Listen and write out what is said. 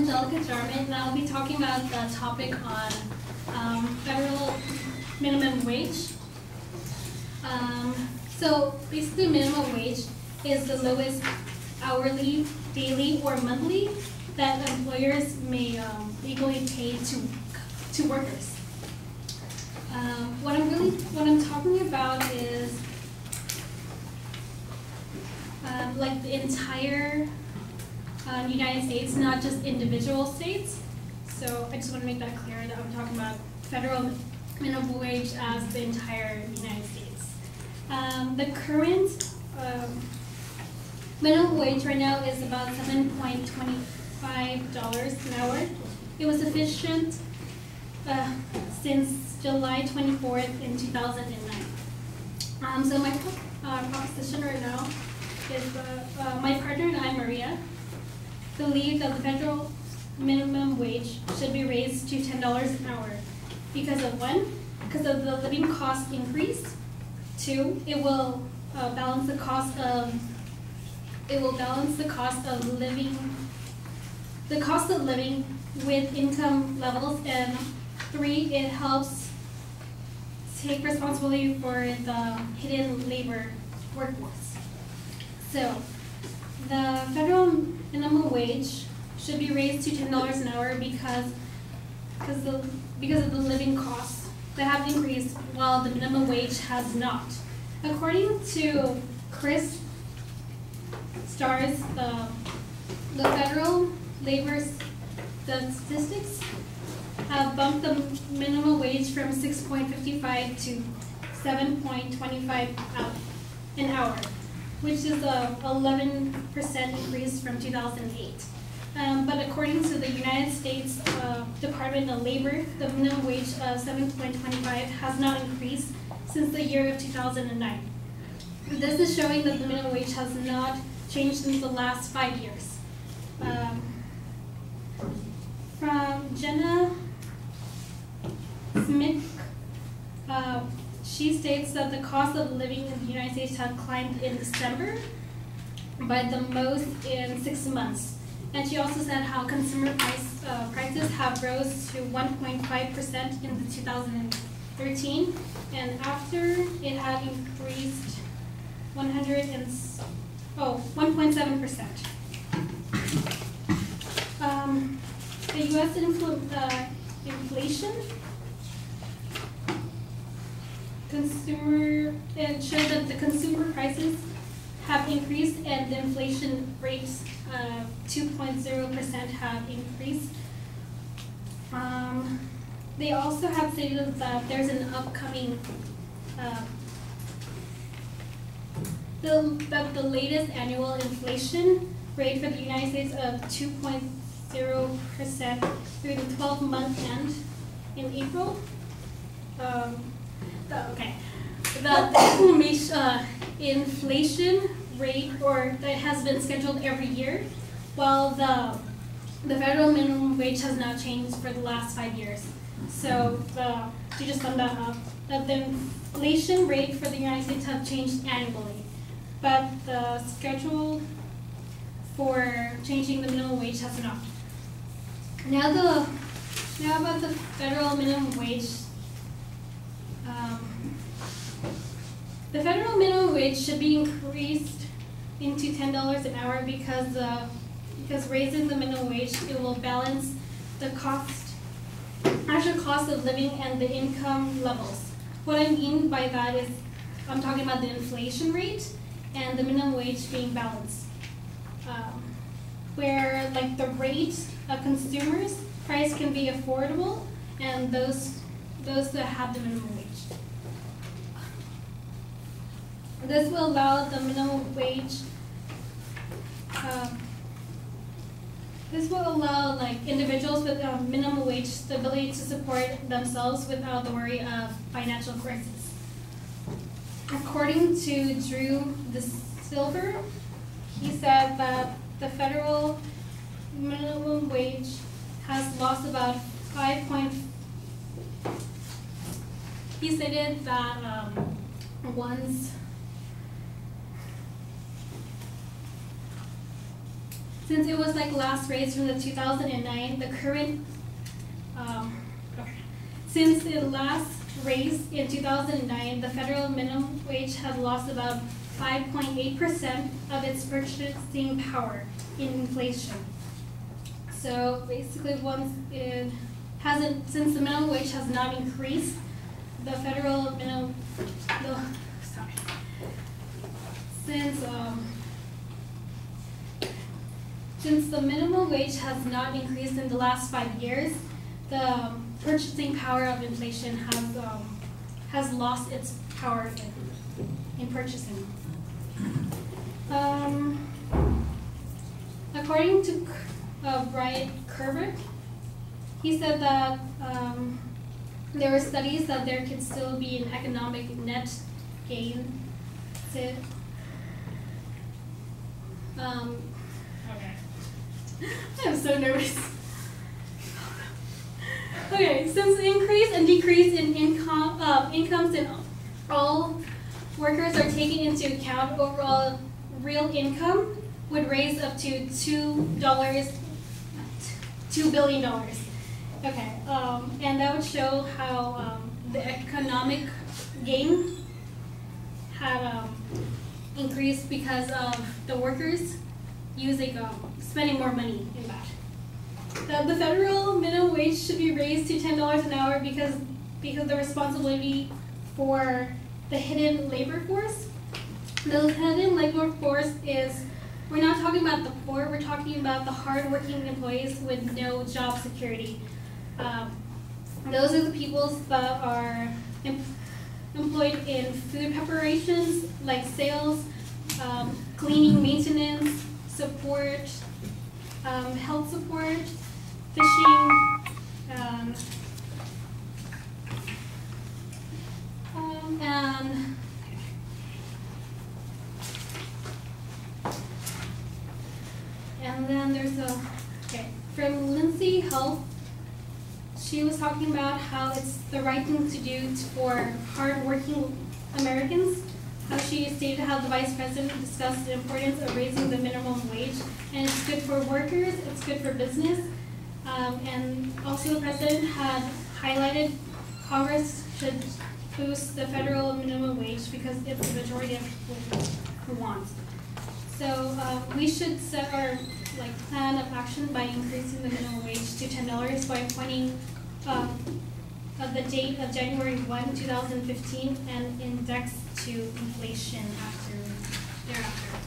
Angelica Jarman, and I'll be talking about the topic on federal minimum wage. So basically, minimum wage is the lowest hourly, daily, or monthly that employers may legally pay to workers. What I'm talking about is like the entire United States, not just individual states. So I just want to make that clear that I'm talking about federal minimum wage as the entire United States. The current minimum wage right now is about $7.25 an hour. It was sufficient since July 24th in 2009. So my proposition right now is my partner and I, Maria, believe that the federal minimum wage should be raised to $10 an hour because of because of the living cost increase. 2, it will balance the cost of living with income levels, and 3, it helps take responsibility for the hidden labor workforce. So the federal minimum wage should be raised to $10 an hour because of the living costs that have increased while the minimum wage has not. According to Chris Stars, the federal labor statistics have bumped the minimum wage from $6.55 to $7.25 an hour, which is a 11% increase from 2008. But according to the United States Department of Labor, the minimum wage of $7.25 has not increased since the year of 2009. This is showing that the minimum wage has not changed in the last 5 years. From Jenna Smith, she states that the cost of living in the United States had climbed in December by the most in 6 months. And she also said how consumer prices have rose to 1.5% in 2013, and after it had increased 1.7%. The U.S. inflation it showed that the consumer prices have increased and the inflation rates 2.0% have increased. They also have stated that there's an upcoming that the latest annual inflation rate for the United States of 2.0% through the 12-month end in April. The inflation rate that has been scheduled every year, while the federal minimum wage has not changed for the last 5 years. So to just sum that up, the inflation rate for the United States have changed annually, but the schedule for changing the minimum wage has not. Now about the federal minimum wage. The federal minimum wage should be increased into $10 an hour because raising the minimum wage, it will balance the actual cost of living and the income levels. What I mean by that is I'm talking about the inflation rate and the minimum wage being balanced. Where like the rate of consumers price can be affordable and those that have the minimum wage. This will allow the minimum wage. This will allow like individuals with minimum wage the ability to support themselves without the worry of financial crisis. According to Drew De Silver, he said that the federal minimum wage has lost about 5. He stated that since it was like last raised from the 2009, the current, since it last raised in 2009, the federal minimum wage has lost about 5.8% of its purchasing power in inflation. So basically, since the minimum wage has not increased, the federal minimum, since the minimum wage has not increased in the last 5 years, the purchasing power of inflation has lost its power in purchasing. According to Brian Kerber, he said that there were studies that there could still be an economic net gain. I'm so nervous. Okay, since the increase and decrease in incomes in all workers are taken into account, overall real income would raise up to $2 billion. Okay, and that would show how the economic gain had increased because of the workers spending more money in that. The federal minimum wage should be raised to $10 an hour because the responsibility for the hidden labor force. The hidden labor force is, we're not talking about the poor, we're talking about the hardworking employees with no job security. Those are the people that are employed in food preparations, like sales, cleaning, maintenance, support, health support, fishing, and then there's from Lindsay Health. She was talking about how it's the right thing to do for hard-working Americans. How she stated how the Vice President discussed the importance of raising the minimum wage, and it's good for workers, it's good for business, and also the President had highlighted Congress should boost the federal minimum wage because it's the majority of people who want. So we should set our plan of action by increasing the minimum wage to $10 by appointing the date of January 1, 2015 and index to inflation thereafter.